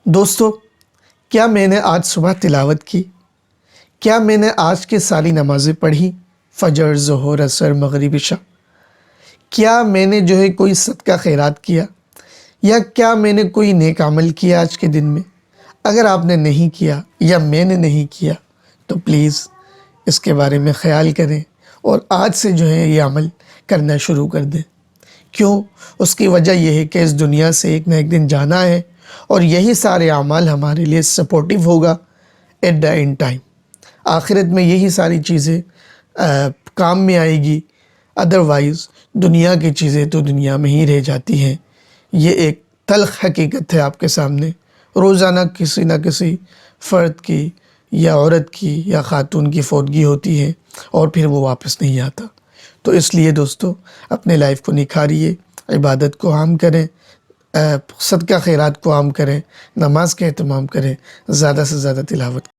دوستو، کیا میں نے آج صبح تلاوت کی؟ کیا میں نے آج کی ساری نمازیں پڑھی؟ فجر، ظہر، عصر، مغرب، عشاء؟ کیا میں نے کوئی صدقہ خیرات کیا؟ یا کیا میں نے کوئی نیک عمل کیا آج کے دن میں؟ اگر آپ نے نہیں کیا یا میں نے نہیں کیا تو پلیز اس کے بارے میں خیال کریں اور آج سے یہ عمل کرنا شروع کر دیں۔ کیوں؟ اس کی وجہ یہ ہے کہ اس دنیا سے ایک نہ ایک دن جانا ہے، اور یہی سارے اعمال ہمارے لیے سپورٹیو ہوگا ایٹ دا اینڈ ٹائم۔ آخرت میں یہی ساری چیزیں کام میں آئے گی، ادروائز دنیا کی چیزیں تو دنیا میں ہی رہ جاتی ہیں۔ یہ ایک تلخ حقیقت ہے آپ کے سامنے۔ روزانہ کسی نہ کسی فرد کی یا عورت کی یا خاتون کی فوتگی ہوتی ہے اور پھر وہ واپس نہیں آتا۔ تو اس لیے دوستو، اپنے لائف کو نکھاریے، عبادت کو عام کریں، صدقہ خیرات کو عام کریں، نماز کا اہتمام کریں، زیادہ سے زیادہ تلاوت کریں۔